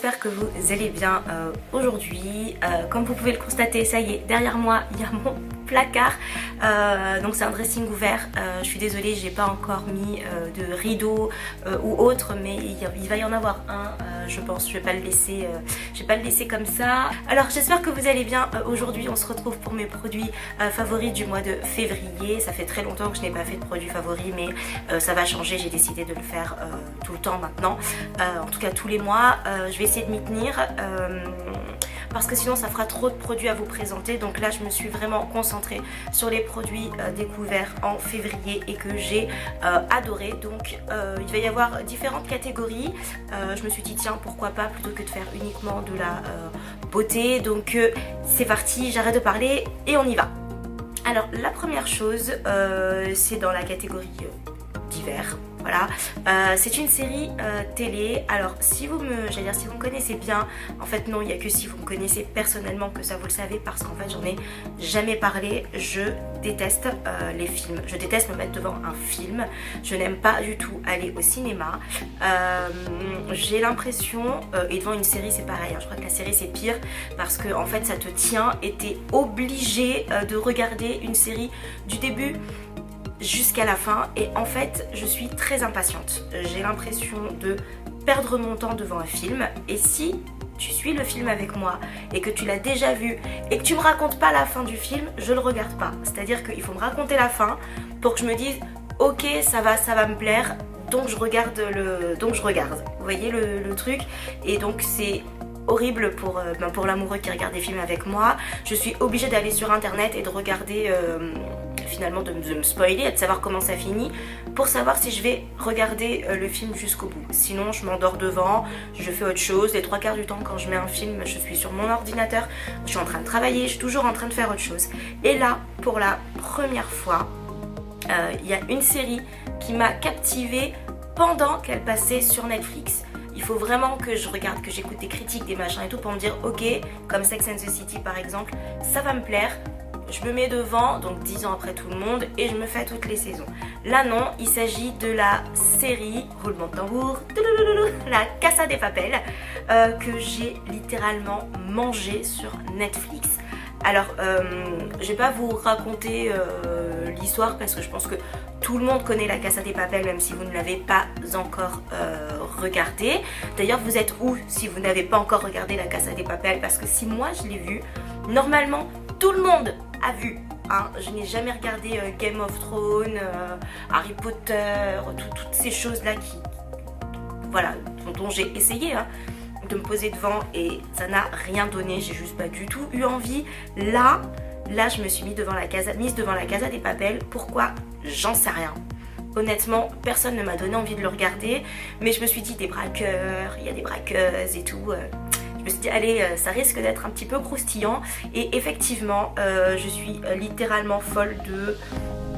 j'espère que vous allez bien aujourd'hui. Comme vous pouvez le constater, ça y est, derrière moi il y a mon placard. Donc c'est un dressing ouvert. Je suis désolée, j'ai pas encore mis de rideau ou autre, mais il va y en avoir un. Je pense, je vais pas le laisser comme ça. Alors j'espère que vous allez bien. Aujourd'hui on se retrouve pour mes produits favoris du mois de février. Ça fait très longtemps que je n'ai pas fait de produits favoris, mais ça va changer. J'ai décidé de le faire tout le temps maintenant, en tout cas tous les mois. Je vais essayer de m'y tenir parce que sinon ça fera trop de produits à vous présenter. Donc là je me suis vraiment concentrée sur les produits découverts en février et que j'ai adoré. Donc il va y avoir différentes catégories. Je me suis dit tiens, pourquoi pas, plutôt que de faire uniquement de la beauté. Donc c'est parti, j'arrête de parler et on y va. Alors la première chose, c'est dans la catégorie d'hiver. Voilà, c'est une série télé. Alors si vous me connaissez bien, en fait non, il n'y a que si vous me connaissez personnellement que ça vous le savez, parce qu'en fait j'en ai jamais parlé. Je déteste les films, je déteste me mettre devant un film, je n'aime pas du tout aller au cinéma. J'ai l'impression, et devant une série c'est pareil, hein, je crois que la série c'est pire, parce que en fait ça te tient et t'es obligé de regarder une série du début jusqu'à la fin, et en fait je suis très impatiente. J'ai l'impression de perdre mon temps devant un film, et si tu suis le film avec moi et que tu l'as déjà vu et que tu me racontes pas la fin du film, je le regarde pas. C'est-à-dire qu'il faut me raconter la fin pour que je me dise ok, ça va me plaire, donc je regarde. Vous voyez le truc? Et donc c'est horrible pour l'amoureux qui regarde des films avec moi. Je suis obligée d'aller sur internet et de regarder, finalement de me spoiler et de savoir comment ça finit pour savoir si je vais regarder le film jusqu'au bout. Sinon je m'endors devant, je fais autre chose. Les 3/4 du temps quand je mets un film, je suis sur mon ordinateur, je suis en train de travailler, je suis toujours en train de faire autre chose. Et là, pour la première fois, il y a une série qui m'a captivée pendant qu'elle passait sur Netflix. Il faut vraiment que je regarde, que j'écoute des critiques, des machins et tout pour me dire ok, comme Sex and the City par exemple, ça va me plaire. Je me mets devant, donc 10 ans après tout le monde, et je me fais toutes les saisons. Là non, il s'agit de la série, roulement de tambour, la Casa de Papel, que j'ai littéralement mangé sur Netflix. Alors, je vais pas vous raconter l'histoire parce que je pense que tout le monde connaît la Casa de Papel, même si vous ne l'avez pas encore regardé. D'ailleurs, vous êtes où si vous n'avez pas encore regardé la Casa de Papel? Parce que si moi je l'ai vu, normalement tout le monde a vu. Hein. Je n'ai jamais regardé Game of Thrones, Harry Potter, toutes ces choses-là voilà, dont j'ai essayé. Hein, de me poser devant et ça n'a rien donné, j'ai juste pas du tout eu envie. Là je me suis mise devant la Casa de Papel. Pourquoi? J'en sais rien. Honnêtement, personne ne m'a donné envie de le regarder, mais je me suis dit des braqueurs, il y a des braqueuses et tout. Je me suis dit allez, ça risque d'être un petit peu croustillant, et effectivement je suis littéralement folle de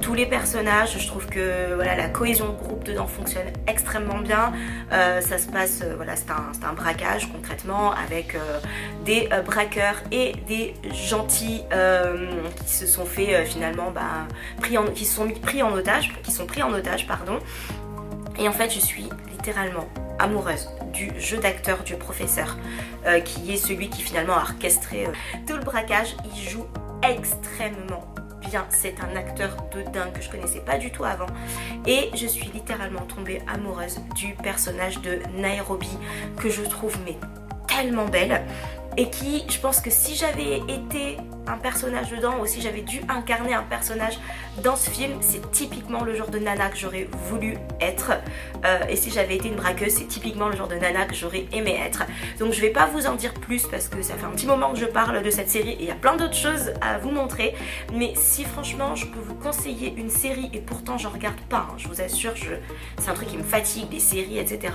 tous les personnages. Je trouve que voilà, la cohésion de groupe dedans fonctionne extrêmement bien. Ça se passe, voilà, c'est un braquage concrètement avec des braqueurs et des gentils qui se sont fait finalement qui sont pris en otage, pardon. Et en fait je suis littéralement amoureuse du jeu d'acteur du professeur qui est celui qui finalement a orchestré tout le braquage. Il joue extrêmement bien, c'est un acteur de dingue que je connaissais pas du tout avant, et je suis littéralement tombée amoureuse du personnage de Nairobi, que je trouve mais tellement belle, et qui, je pense que si j'avais été un personnage dedans, ou si j'avais dû incarner un personnage dans ce film, c'est typiquement le genre de nana que j'aurais voulu être, et si j'avais été une braqueuse, c'est typiquement le genre de nana que j'aurais aimé être. Donc je vais pas vous en dire plus parce que ça fait un petit moment que je parle de cette série et il y a plein d'autres choses à vous montrer, mais si franchement je peux vous conseiller une série, et pourtant j'en regarde pas, hein, je vous assure, c'est un truc qui me fatigue, les séries, etc.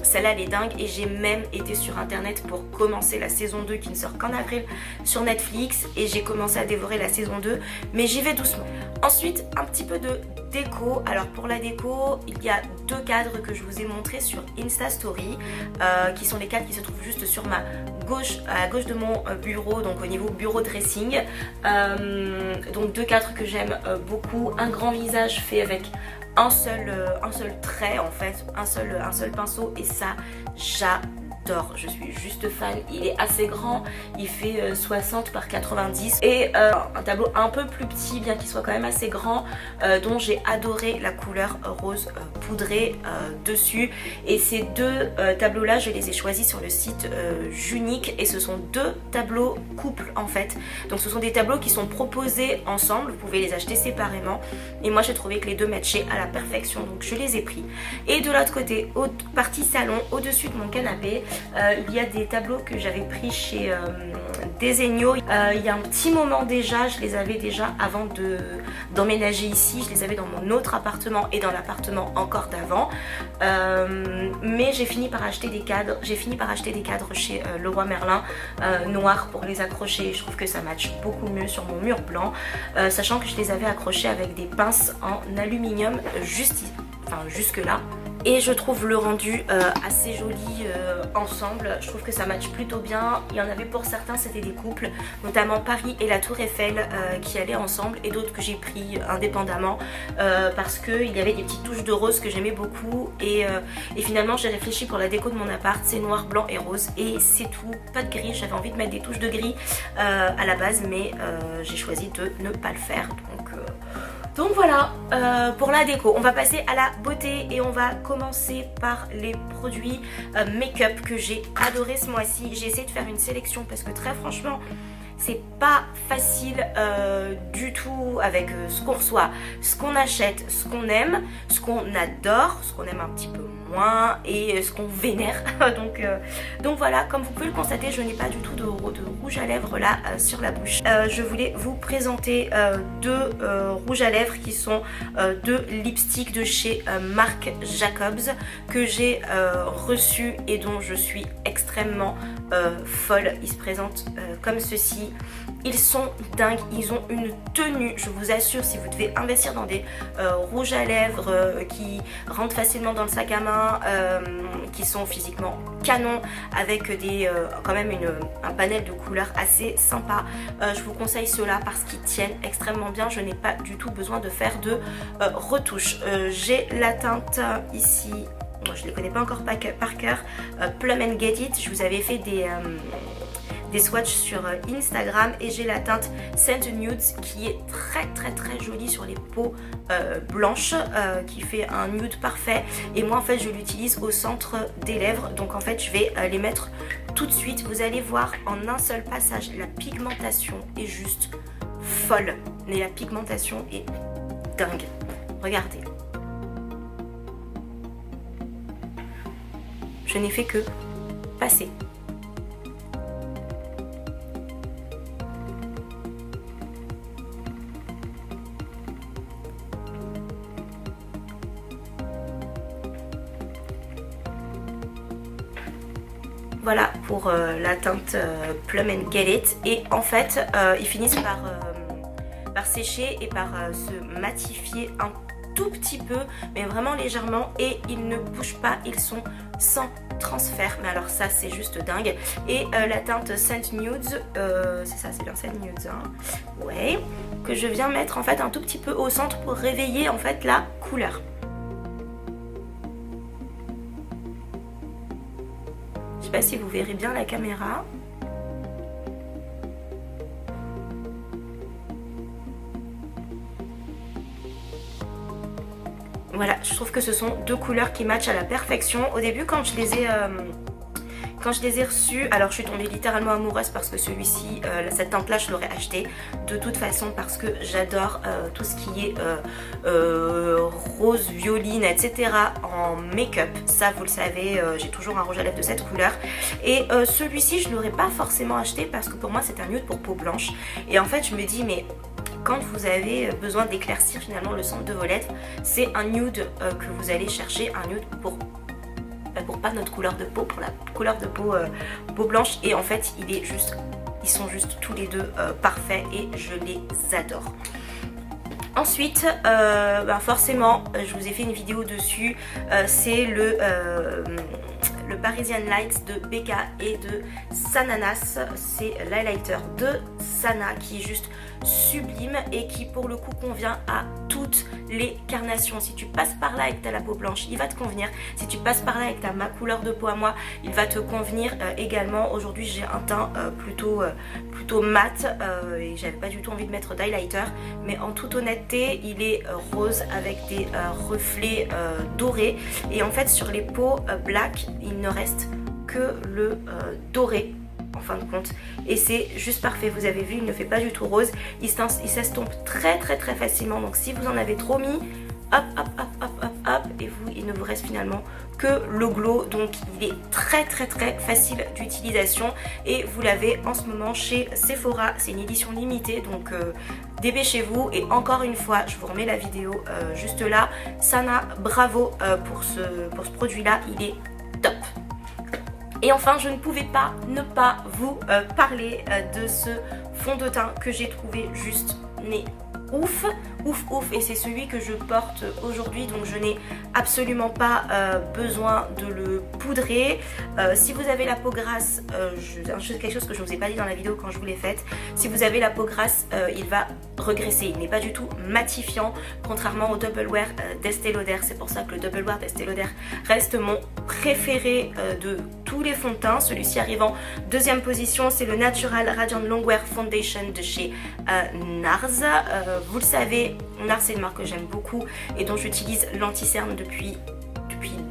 Celle-là elle est dingue, et j'ai même été sur internet pour commencer la saison 2 qui ne sort qu'en avril sur Netflix, et j'ai commencé à dévorer la saison 2, mais j'y vais doucement. Ensuite, un petit peu de déco. Alors pour la déco, il y a 2 cadres que je vous ai montrés sur Insta Story, qui sont les cadres qui se trouvent juste sur ma gauche, à la gauche de mon bureau, donc au niveau bureau dressing. Donc 2 cadres que j'aime beaucoup. Un grand visage fait avec un seul trait en fait, un seul pinceau, et ça j'adore. j'adore, je suis juste fan. Il est assez grand, il fait 60 par 90 et un tableau un peu plus petit bien qu'il soit quand même assez grand, dont j'ai adoré la couleur rose poudré dessus. Et ces deux tableaux là je les ai choisis sur le site Junique et ce sont deux tableaux couple en fait. Donc ce sont des tableaux qui sont proposés ensemble, vous pouvez les acheter séparément et moi j'ai trouvé que les deux matchaient à la perfection donc je les ai pris. Et de l'autre côté, partie salon, au-dessus de mon canapé, il y a des tableaux que j'avais pris chez Desenio. Il y a un petit moment déjà, je les avais déjà avant d'emménager ici, je les avais dans mon autre appartement et dans l'appartement encore d'avant, mais j'ai fini par acheter des cadres, chez Leroy Merlin noirs pour les accrocher. Je trouve que ça match beaucoup mieux sur mon mur blanc, sachant que je les avais accrochés avec des pinces en aluminium jusque là. Et je trouve le rendu assez joli ensemble, je trouve que ça match plutôt bien. Il y en avait pour certains, c'était des couples, notamment Paris et la Tour Eiffel qui allaient ensemble, et d'autres que j'ai pris indépendamment parce qu'il y avait des petites touches de rose que j'aimais beaucoup. Et finalement j'ai réfléchi pour la déco de mon appart, c'est noir, blanc et rose et c'est tout, pas de gris. J'avais envie de mettre des touches de gris à la base, mais j'ai choisi de ne pas le faire. Donc voilà pour la déco. On va passer à la beauté et on va commencer par les produits make-up que j'ai adoré ce mois-ci. J'ai essayé de faire une sélection parce que très franchement c'est pas facile du tout avec ce qu'on reçoit, ce qu'on achète, ce qu'on aime, ce qu'on adore, ce qu'on aime un petit peu moins et ce qu'on vénère. donc voilà, comme vous pouvez le constater, je n'ai pas du tout de rouge à lèvres là sur la bouche. Je voulais vous présenter deux rouges à lèvres qui sont deux lipsticks de chez Marc Jacobs que j'ai reçus et dont je suis extrêmement folle. Ils se présentent comme ceci. Ils sont dingues, ils ont une tenue, je vous assure. Si vous devez investir dans des rouges à lèvres qui rentrent facilement dans le sac à main, qui sont physiquement canon, avec quand même un panel de couleurs assez sympa, je vous conseille ceux-là parce qu'ils tiennent extrêmement bien. Je n'ai pas du tout besoin de faire de retouches. J'ai la teinte ici, je ne les connais pas encore par cœur, Plum and Get It. Je vous avais fait des swatchs sur Instagram et j'ai la teinte Scent Nudes qui est très jolie sur les peaux blanches, qui fait un nude parfait. Et moi en fait je l'utilise au centre des lèvres, donc en fait je vais les mettre tout de suite. Vous allez voir en un seul passage, la pigmentation est juste folle, mais la pigmentation est dingue. Regardez, je n'ai fait que passer. Voilà pour la teinte Plum and Get It. Et en fait ils finissent par sécher et par se matifier un tout petit peu, mais vraiment légèrement, et ils ne bougent pas, ils sont sans transfert. Mais alors ça c'est juste dingue. Et la teinte Scent Nudes, c'est ça, c'est bien Scent Nudes hein, ouais, que je viens mettre en fait un tout petit peu au centre pour réveiller en fait la couleur. Je sais pas si vous verrez bien la caméra. Voilà, je trouve que ce sont deux couleurs qui matchent à la perfection. Au début quand je les ai reçus, alors je suis tombée littéralement amoureuse parce que celui-ci, cette teinte là je l'aurais acheté de toute façon parce que j'adore tout ce qui est rose, violine, etc. en make-up. Ça vous le savez, j'ai toujours un rouge à lèvres de cette couleur. Et celui-ci je l'aurais pas forcément acheté parce que pour moi c'est un nude pour peau blanche. Et en fait je me dis mais quand vous avez besoin d'éclaircir finalement le centre de vos lèvres, c'est un nude que vous allez chercher, un nude pour pas notre couleur de peau, pour la couleur de peau blanche. Et en fait ils sont juste tous les deux parfaits et je les adore. Ensuite forcément je vous ai fait une vidéo dessus, c'est le Parisian Light de Becca et de Sananas. C'est l'highlighter de Sana qui est juste sublime et qui pour le coup convient à toutes les carnations. Si tu passes par là et que tu as la peau blanche, il va te convenir. Si tu passes par là et que tu as ma couleur de peau à moi, il va te convenir également. Aujourd'hui j'ai un teint plutôt mat et j'avais pas du tout envie de mettre d'highlighter, mais en toute honnêteté il est rose avec des reflets dorés, et en fait sur les peaux black il ne reste que le doré en fin de compte, et c'est juste parfait. Vous avez vu, il ne fait pas du tout rose, il s'estompe très facilement, donc si vous en avez trop mis, hop hop hop hop hop hop, et il ne vous reste finalement que le glow. Donc il est très facile d'utilisation et vous l'avez en ce moment chez Sephora. C'est une édition limitée, donc dépêchez-vous. Et encore une fois, je vous remets la vidéo juste là. Sana, bravo pour ce produit là, il est top. Et enfin, je ne pouvais pas ne pas vous parler de ce fond de teint que j'ai trouvé juste ouf, et c'est celui que je porte aujourd'hui, donc je n'ai absolument pas besoin de le poudrer. Si vous avez la peau grasse, quelque chose que je ne vous ai pas dit dans la vidéo quand je vous l'ai faite, si vous avez la peau grasse, il va regresser, il n'est pas du tout matifiant, contrairement au Double Wear d'Estée Lauder. C'est pour ça que le Double Wear d'Estée Lauder reste mon préféré de tous les fonds de teint. Celui-ci arrive en deuxième position, c'est le Natural Radiant Longwear Foundation de chez NARS. Vous le savez, NARS c'est une marque que j'aime beaucoup et dont j'utilise l'anti-cerne depuis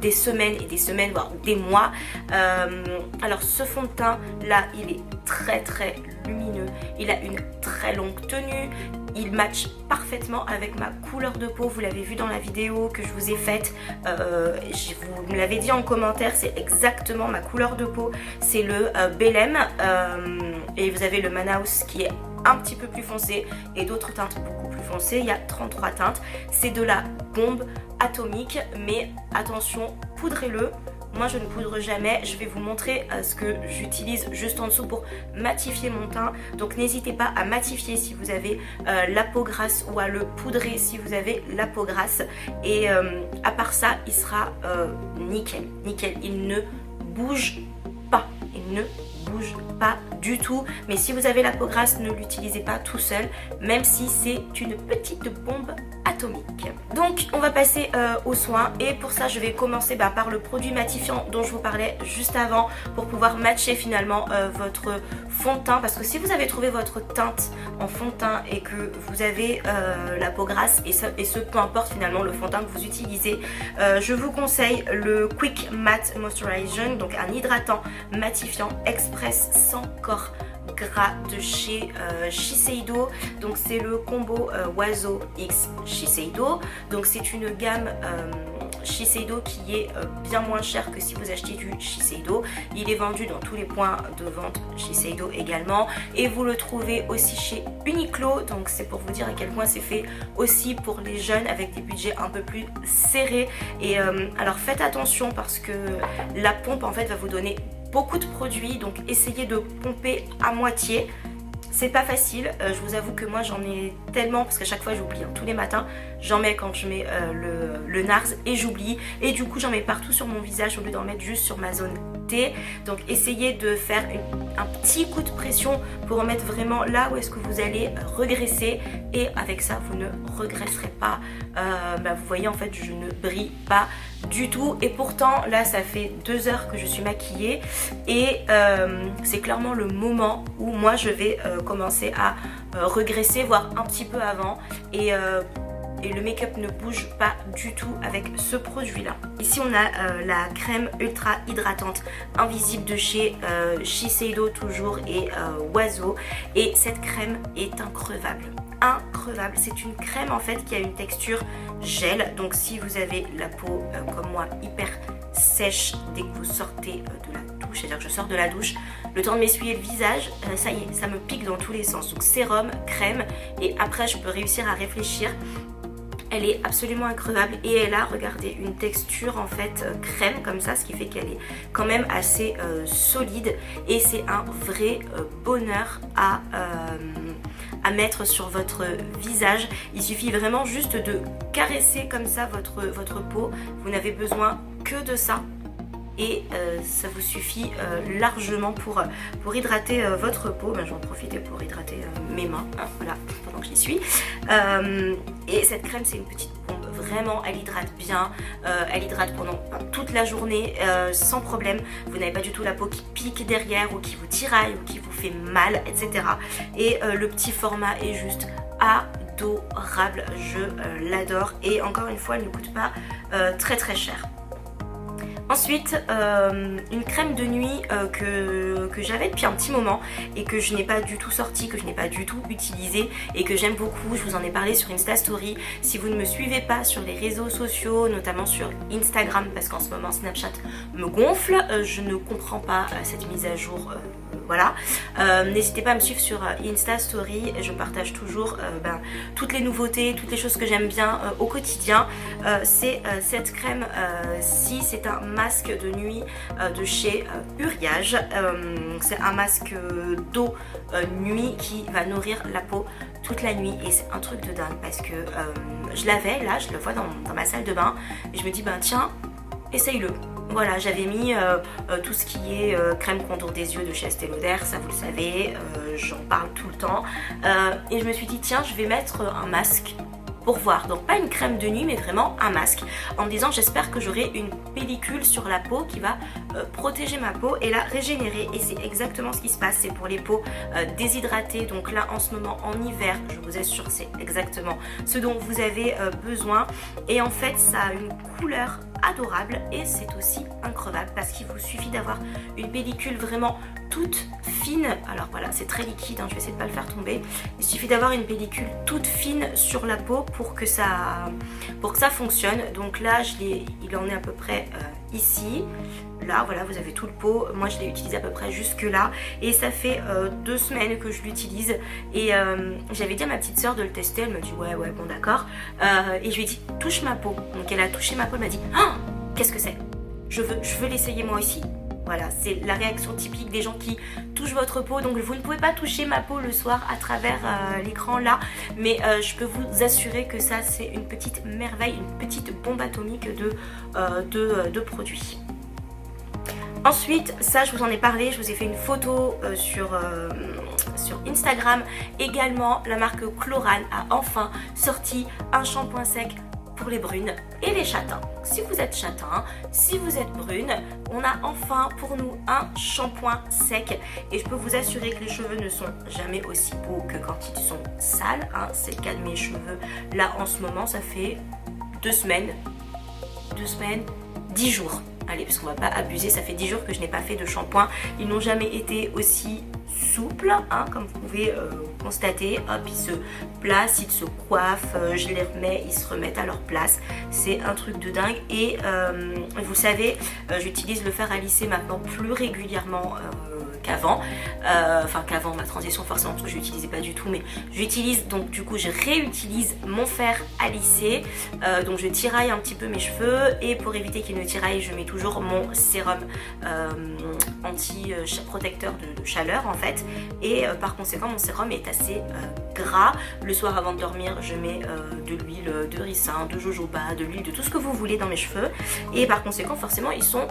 des semaines et des semaines, voire des mois. Alors ce fond de teint là, il est très lumineux, il a une très longue tenue, il match parfaitement avec ma couleur de peau. Vous l'avez vu dans la vidéo que je vous ai faite, vous me l'avez dit en commentaire, c'est exactement ma couleur de peau, c'est le Belém, et vous avez le Manaus qui est un petit peu plus foncé et d'autres teintes beaucoup plus foncées. Il y a 33 teintes, c'est de la bombe atomique, mais attention, poudrez-le. Moi je ne poudre jamais, je vais vous montrer ce que j'utilise juste en dessous pour matifier mon teint. Donc n'hésitez pas à matifier si vous avez la peau grasse ou à le poudrer si vous avez la peau grasse. Et à part ça, il sera nickel, il ne bouge pas, du tout. Mais si vous avez la peau grasse, ne l'utilisez pas tout seul, même si c'est une petite bombe atomique. Donc on va passer aux soins, et pour ça je vais commencer par le produit matifiant dont je vous parlais juste avant, pour pouvoir matcher finalement votre fond de teint, parce que si vous avez trouvé votre teinte en fond de teint et que vous avez la peau grasse, et ce peu importe finalement le fond de teint que vous utilisez, je vous conseille le Quick Matte Moisturization, donc un hydratant matifiant express sans corps gras de chez Shiseido. Donc c'est le combo Oiseau X Shiseido, donc c'est une gamme Shiseido qui est bien moins cher que si vous achetez du Shiseido. Il est vendu dans tous les points de vente Shiseido également, et vous le trouvez aussi chez Uniqlo, donc c'est pour vous dire à quel point c'est fait aussi pour les jeunes avec des budgets un peu plus serrés. Et alors faites attention, parce que la pompe en fait va vous donner beaucoup de produits, donc essayez de pomper à moitié. C'est pas facile, je vous avoue que moi j'en ai tellement, parce qu'à chaque fois j'oublie, tous les matins j'en mets quand je mets le NARS et j'oublie, et du coup j'en mets partout sur mon visage au lieu d'en mettre juste sur ma zone T. Donc essayez de faire un petit coup de pression pour en mettre vraiment là où est-ce que vous allez regresser, et avec ça vous ne regresserez pas. Vous voyez en fait je ne brille pas du tout, et pourtant là ça fait 2 heures que je suis maquillée, et c'est clairement le moment où moi je vais commencer à regresser, voire un petit peu avant, et le make-up ne bouge pas du tout avec ce produit là. Ici on a la crème ultra hydratante invisible de chez Shiseido toujours, et Oiseau, et cette crème est increvable. C'est une crème en fait qui a une texture gel, donc si vous avez la peau comme moi hyper sèche dès que vous sortez de la douche, c'est-à-dire que je sors de la douche, le temps de m'essuyer le visage, ça y est, ça me pique dans tous les sens. Donc sérum, crème, et après je peux réussir à réfléchir. Elle est absolument increvable, et elle a, regardez, une texture en fait crème comme ça, ce qui fait qu'elle est quand même assez solide, et c'est un vrai bonheur à mettre sur votre visage. Il suffit vraiment juste de caresser comme ça votre peau, vous n'avez besoin que de ça, et ça vous suffit largement pour hydrater votre peau. Je vais en profiter pour hydrater mes mains, voilà, pendant que j'y suis. Et cette crème, c'est une petite bombe, vraiment, elle hydrate bien, elle hydrate pendant toute la journée sans problème. Vous n'avez pas du tout la peau qui pique derrière ou qui vous tiraille ou qui vous fait mal, etc. Et le petit format est juste adorable, je l'adore, et encore une fois elle ne coûte pas très très cher. Ensuite, une crème de nuit que j'avais depuis un petit moment et que je n'ai pas du tout sorti, que je n'ai pas du tout utilisé et que j'aime beaucoup. Je vous en ai parlé sur Insta Story. Si vous ne me suivez pas sur les réseaux sociaux, notamment sur Instagram, parce qu'en ce moment Snapchat me gonfle, je ne comprends pas cette mise à jour. Voilà, n'hésitez pas à me suivre sur Insta Story, je partage toujours toutes les nouveautés, toutes les choses que j'aime bien au quotidien. C'est cette crème ci, c'est un masque de nuit de chez Uriage. C'est un masque d'eau nuit qui va nourrir la peau toute la nuit, et c'est un truc de dingue parce que je l'avais là, je le vois dans ma salle de bain et je me dis tiens, essaye-le. Voilà, j'avais mis tout ce qui est crème contour des yeux de chez Estée Lauder, ça vous le savez, j'en parle tout le temps. Et je me suis dit tiens, je vais mettre un masque pour voir. Donc pas une crème de nuit mais vraiment un masque, en me disant j'espère que j'aurai une pellicule sur la peau qui va protéger ma peau et la régénérer. Et c'est exactement ce qui se passe, c'est pour les peaux déshydratées. Donc là en ce moment en hiver, je vous assure c'est exactement ce dont vous avez besoin. Et en fait ça a une couleur adorable et c'est aussi increvable parce qu'il vous suffit d'avoir une pellicule vraiment toute fine. Alors voilà, c'est très liquide, je vais essayer de pas le faire tomber. Il suffit d'avoir une pellicule toute fine sur la peau pour que ça fonctionne. Donc là il en est à peu près ici. Là voilà, vous avez tout le pot. Moi je l'ai utilisé à peu près jusque là et ça fait 2 semaines que je l'utilise. Et j'avais dit à ma petite soeur de le tester, elle me dit ouais bon d'accord, et je lui ai dit touche ma peau. Donc elle a touché ma peau, elle m'a dit ah, qu'est-ce que c'est, je veux l'essayer moi aussi. Voilà, c'est la réaction typique des gens qui touchent votre peau. Donc vous ne pouvez pas toucher ma peau le soir à travers l'écran là, mais je peux vous assurer que ça c'est une petite merveille, une petite bombe atomique de produits. Ensuite, ça je vous en ai parlé, je vous ai fait une photo sur Instagram. Également, la marque Chlorane a enfin sorti un shampoing sec pour les brunes et les châtains. Si vous êtes châtain, si vous êtes brune, on a enfin pour nous un shampoing sec et je peux vous assurer que les cheveux ne sont jamais aussi beaux que quand ils sont sales. C'est le cas de mes cheveux là en ce moment, ça fait 2 semaines, 10 jours. Allez, parce qu'on va pas abuser, ça fait 10 jours que je n'ai pas fait de shampoing. Ils n'ont jamais été aussi souples, comme vous pouvez constater. Hop, ils se placent, ils se coiffent, je les remets, ils se remettent à leur place. C'est un truc de dingue. Et vous savez, j'utilise le fer à lisser maintenant plus régulièrement qu'avant. Enfin qu'avant ma transition forcément, parce que je l'utilisais pas du tout, mais j'utilise, donc du coup je réutilise mon fer à lisser. Donc je tiraille un petit peu mes cheveux et pour éviter qu'ils ne tiraillent, je mets toujours mon sérum anti-protecteur de chaleur en fait. Et par conséquent mon sérum est assez gras. Le soir avant de dormir, je mets de l'huile de ricin, de jojoba, de l'huile, de tout ce que vous voulez dans mes cheveux. Et par conséquent forcément ils sont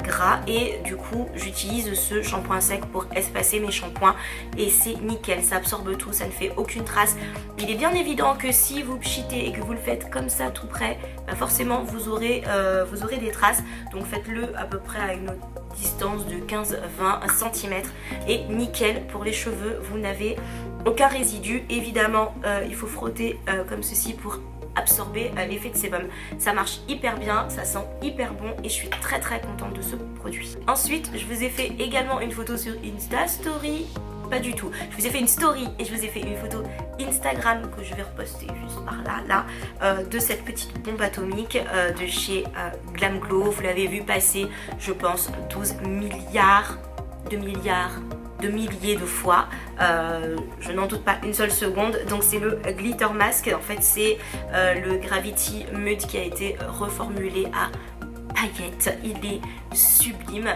gras et du coup j'utilise ce shampoing sec pour espacer mes shampoings et c'est nickel, ça absorbe tout, ça ne fait aucune trace. Il est bien évident que si vous pchitez et que vous le faites comme ça tout près, forcément vous aurez des traces, donc faites-le à peu près à une distance de 15-20 cm et nickel pour les cheveux, vous n'avez aucun résidu. Évidemment il faut frotter comme ceci pour absorber l'effet de sébum. Ça marche hyper bien, ça sent hyper bon et je suis très contente de ce produit. Ensuite, je vous ai fait également une photo sur Insta Story. Pas du tout. Je vous ai fait une story et je vous ai fait une photo Instagram que je vais reposter juste par là, de cette petite bombe atomique de chez Glam Glow. Vous l'avez vu passer, je pense, 12 milliards de milliers de fois, je n'en doute pas une seule seconde. Donc c'est le Glitter Mask, en fait c'est le Gravity Mud qui a été reformulé à paillettes, il est sublime.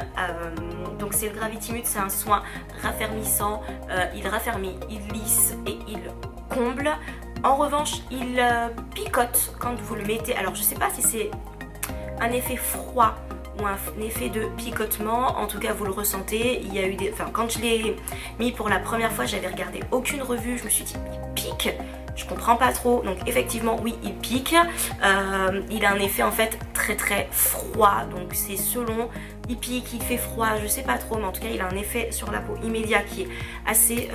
Donc c'est le Gravity Mud, c'est un soin raffermissant, il raffermit, il lisse et il comble. En revanche il picote quand vous le mettez, alors je sais pas si c'est un effet froid ou un effet de picotement, en tout cas vous le ressentez. Il y a eu des... Enfin quand je l'ai mis pour la première fois, j'avais regardé aucune revue, je me suis dit pique. Je comprends pas trop, donc effectivement oui il pique, il a un effet en fait très très froid, donc c'est selon, il pique, il fait froid, je sais pas trop, mais en tout cas il a un effet sur la peau immédiat qui est assez,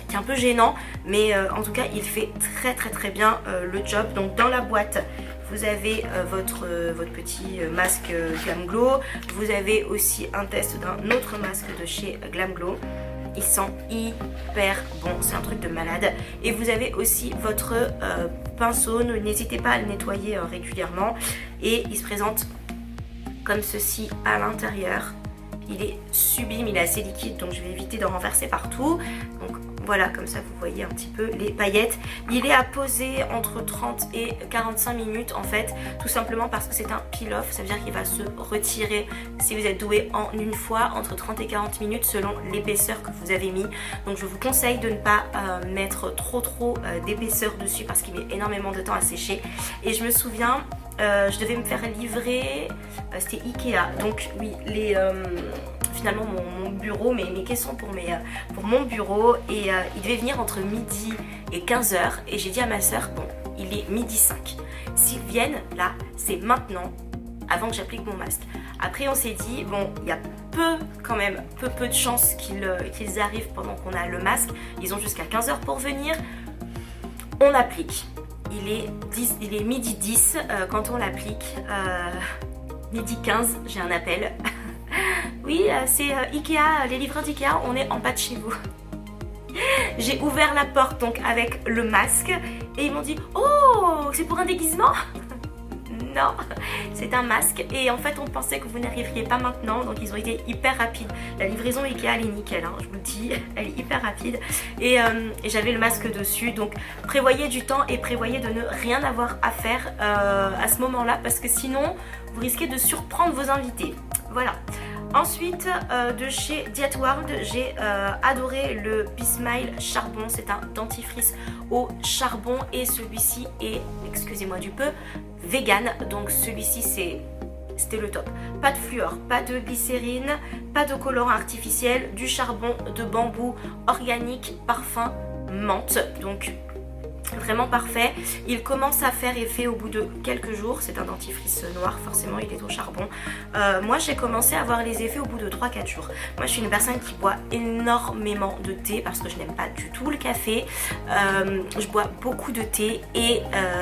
qui est un peu gênant, mais en tout cas il fait très très très bien le job. Donc dans la boîte vous avez votre petit masque Glam Glow, vous avez aussi un test d'un autre masque de chez Glam Glow. Il sent hyper bon, c'est un truc de malade. Et vous avez aussi votre pinceau, n'hésitez pas à le nettoyer régulièrement. Et il se présente comme ceci à l'intérieur. Il est sublime, il est assez liquide, donc je vais éviter d'en renverser partout. Donc voilà, comme ça vous voyez un petit peu les paillettes. Il est à poser entre 30 et 45 minutes en fait, tout simplement parce que c'est un peel-off, ça veut dire qu'il va se retirer si vous êtes doué en une fois, entre 30 et 40 minutes selon l'épaisseur que vous avez mis. Donc je vous conseille de ne pas mettre trop d'épaisseur dessus parce qu'il met énormément de temps à sécher. Et je me souviens, je devais me faire livrer, c'était Ikea, donc oui, finalement mon bureau, mes caissons pour mon bureau, et il devait venir entre midi et 15h, et j'ai dit à ma soeur, bon il est midi 5, s'ils viennent là c'est maintenant, avant que j'applique mon masque. Après on s'est dit, bon il y a quand même peu de chances qu'ils arrivent pendant qu'on a le masque, ils ont jusqu'à 15h pour venir, on applique. Il est midi 10 quand on l'applique, midi 15 j'ai un appel. Oui, c'est Ikea, les livreurs d'Ikea, on est en bas de chez vous. J'ai ouvert la porte donc avec le masque et ils m'ont dit « Oh, c'est pour un déguisement ?» Non, c'est un masque et en fait on pensait que vous n'arriveriez pas maintenant, donc ils ont été hyper rapides. La livraison Ikea elle est nickel, hein, je vous le dis, elle est hyper rapide et j'avais le masque dessus, donc prévoyez du temps et prévoyez de ne rien avoir à faire à ce moment-là parce que sinon vous risquez de surprendre vos invités. Voilà. Ensuite, de chez Diet World, j'ai adoré le Be-Smile Charbon. C'est un dentifrice au charbon et celui-ci est, excusez-moi du peu, vegan. Donc celui-ci c'était le top. Pas de fluor, pas de glycérine, pas de colorant artificiel, du charbon de bambou organique, parfum, menthe. Donc vraiment parfait. Il commence à faire effet au bout de quelques jours. C'est un dentifrice noir, forcément il est au charbon. Moi j'ai commencé à avoir les effets au bout de 3-4 jours. Moi je suis une personne qui boit énormément de thé parce que je n'aime pas du tout le café. Je bois beaucoup de thé et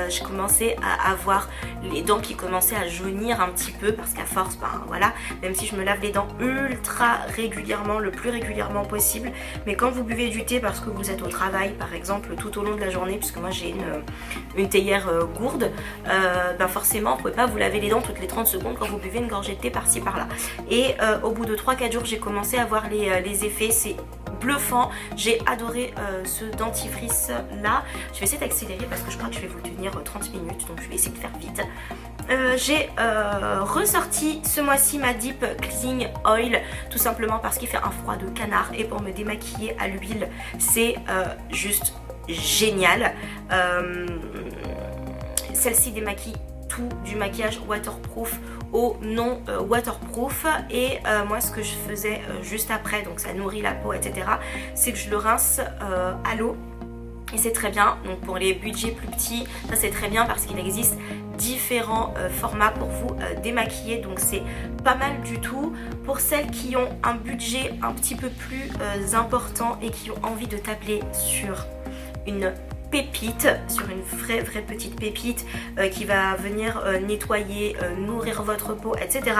je commençais à avoir les dents qui commençaient à jaunir un petit peu parce qu'à force, ben voilà, même si je me lave les dents ultra régulièrement, le plus régulièrement possible, mais quand vous buvez du thé parce que vous êtes au travail par exemple tout au long de la journée, puisque moi j'ai une théière gourde, ben forcément vous ne pouvez pas vous laver les dents toutes les 30 secondes quand vous buvez une gorgée de thé par-ci par-là. Et au bout de 3-4 jours j'ai commencé à voir les effets, c'est bluffant, j'ai adoré ce dentifrice là. Je vais essayer d'accélérer parce que je crois que je vais vous tenir 30 minutes, donc je vais essayer de faire vite. J'ai ressorti ce mois-ci ma Deep Cleansing Oil, tout simplement parce qu'il fait un froid de canard et pour me démaquiller à l'huile c'est juste génial. Celle-ci démaquille tout, du maquillage waterproof au non waterproof, et moi ce que je faisais juste après, donc ça nourrit la peau etc, c'est que je le rince à l'eau et c'est très bien. Donc pour les budgets plus petits ça c'est très bien parce qu'il existe différents formats pour vous démaquiller, donc c'est pas mal du tout. Pour celles qui ont un budget un petit peu plus important et qui ont envie de tabler sur une pépite, sur une vraie petite pépite qui va venir nettoyer, nourrir votre peau etc,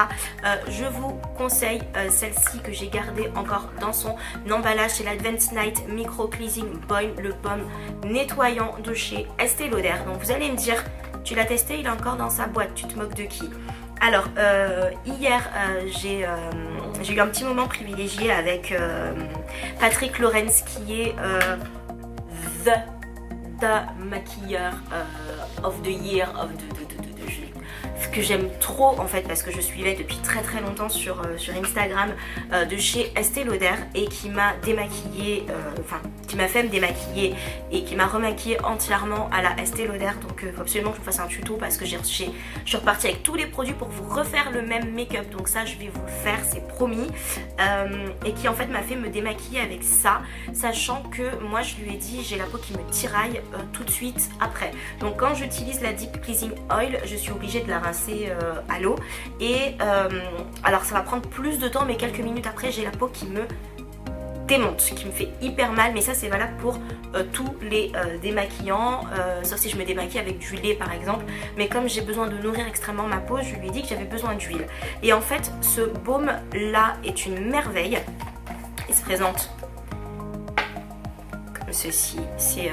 je vous conseille celle-ci que j'ai gardée encore dans son emballage, c'est l'Advanced Night Micro Cleansing Balm, le baume nettoyant de chez Estée Lauder. Donc vous allez me dire, tu l'as testé, il est encore dans sa boîte, tu te moques de qui? Alors hier j'ai eu un petit moment privilégié avec Patrick Lawrence qui est the maquilleur of the year, ce que j'aime trop en fait, parce que je suivais depuis très longtemps sur Instagram de chez Estée Lauder, et qui m'a démaquillée, qui m'a fait me démaquiller et qui m'a remaquillée entièrement à la Estée Lauder. Donc il faut absolument que je vous fasse un tuto, parce que je suis repartie avec tous les produits pour vous refaire le même make-up. Donc ça je vais vous le faire, c'est promis. Et qui en fait m'a fait me démaquiller avec ça, sachant que moi je lui ai dit j'ai la peau qui me tiraille tout de suite après. Donc quand j'utilise la Deep Pleasing Oil, je suis obligée de la rincer à l'eau, et alors ça va prendre plus de temps, mais quelques minutes après j'ai la peau qui me démonte, qui me fait hyper mal. Mais ça c'est valable pour tous les démaquillants, sauf si je me démaquille avec du lait par exemple. Mais comme j'ai besoin de nourrir extrêmement ma peau, je lui ai dit que j'avais besoin d'huile. Et en fait ce baume là est une merveille. Il se présente comme ceci,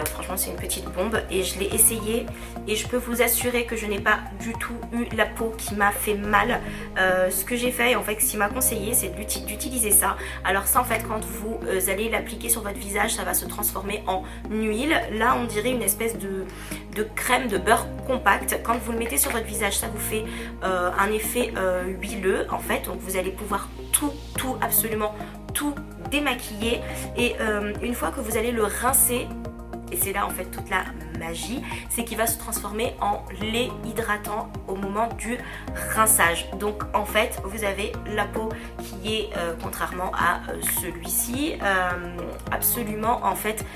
franchement c'est une petite bombe, et je l'ai essayé et je peux vous assurer que je n'ai pas du tout eu la peau qui m'a fait mal. Ce que j'ai fait, en fait, ce qu'il m'a conseillé, c'est d'utiliser ça. Alors ça en fait, quand vous allez l'appliquer sur votre visage, ça va se transformer en huile. Là on dirait une espèce de crème de beurre compact. Quand vous le mettez sur votre visage, ça vous fait un effet huileux en fait. Donc vous allez pouvoir absolument tout démaquiller, et une fois que vous allez le rincer, et c'est là en fait toute la magie, c'est qu'il va se transformer en lait hydratant au moment du rinçage. Donc en fait vous avez la peau qui est contrairement à celui-ci absolument en fait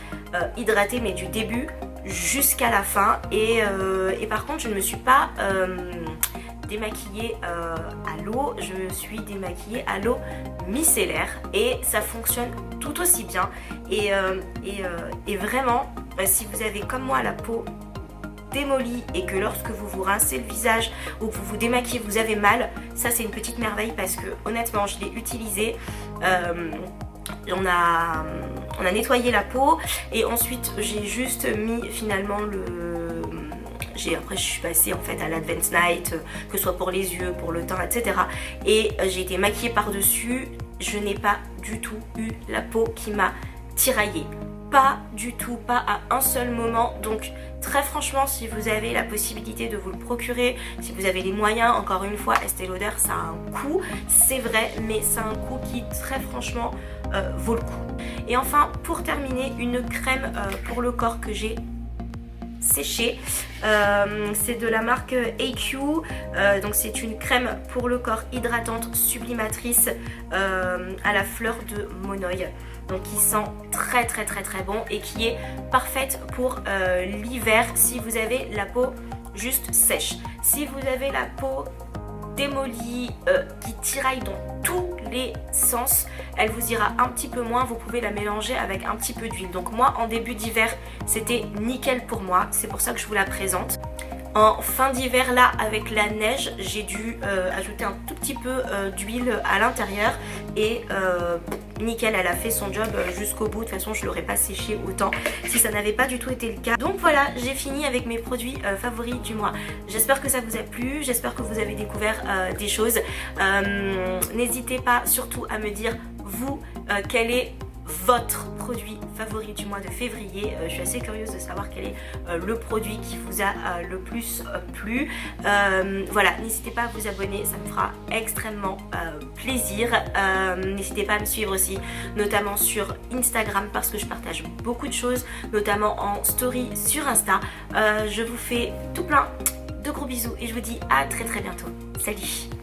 hydratée, mais du début jusqu'à la fin. Et par contre je ne me suis pas démaquillée à l'eau, je me suis démaquillée à l'eau micellaire, et ça fonctionne tout aussi bien. Et vraiment, si vous avez comme moi la peau démolie, et que lorsque vous vous rincez le visage ou que vous vous démaquillez vous avez mal, ça c'est une petite merveille, parce que honnêtement je l'ai utilisé. On a nettoyé la peau, et ensuite j'ai juste mis finalement après je suis passée en fait à l'Advance Night, que ce soit pour les yeux, pour le teint, etc. Et j'ai été maquillée par dessus. Je n'ai pas du tout eu la peau qui m'a tiraillée, pas du tout, pas à un seul moment. Donc très franchement, si vous avez la possibilité de vous le procurer, si vous avez les moyens, encore une fois Estée Lauder ça a un coût, c'est vrai, mais c'est un coût qui très franchement vaut le coup. Et enfin pour terminer, une crème pour le corps que j'ai séché, c'est de la marque AQ, donc c'est une crème pour le corps hydratante sublimatrice à la fleur de monoï, donc qui sent très bon, et qui est parfaite pour l'hiver si vous avez la peau juste sèche. Si vous avez la peau démolie, qui tiraille dans tous les sens, elle vous ira un petit peu moins. Vous pouvez la mélanger avec un petit peu d'huile. Donc moi en début d'hiver c'était nickel pour moi, c'est pour ça que je vous la présente. En fin d'hiver là, avec la neige, j'ai dû ajouter un tout petit peu d'huile à l'intérieur, et nickel, elle a fait son job jusqu'au bout. De toute façon je l'aurais pas séché autant si ça n'avait pas du tout été le cas. Donc voilà, j'ai fini avec mes produits favoris du mois. J'espère que ça vous a plu, j'espère que vous avez découvert des choses. N'hésitez pas surtout à me dire vous quel est votre produit favori du mois de février. Je suis assez curieuse de savoir quel est le produit qui vous a le plus plu. Voilà, n'hésitez pas à vous abonner, ça me fera extrêmement plaisir. N'hésitez pas à me suivre aussi, notamment sur Instagram, parce que je partage beaucoup de choses, notamment en story sur Insta. Je vous fais tout plein de gros bisous, et je vous dis à très bientôt. Salut!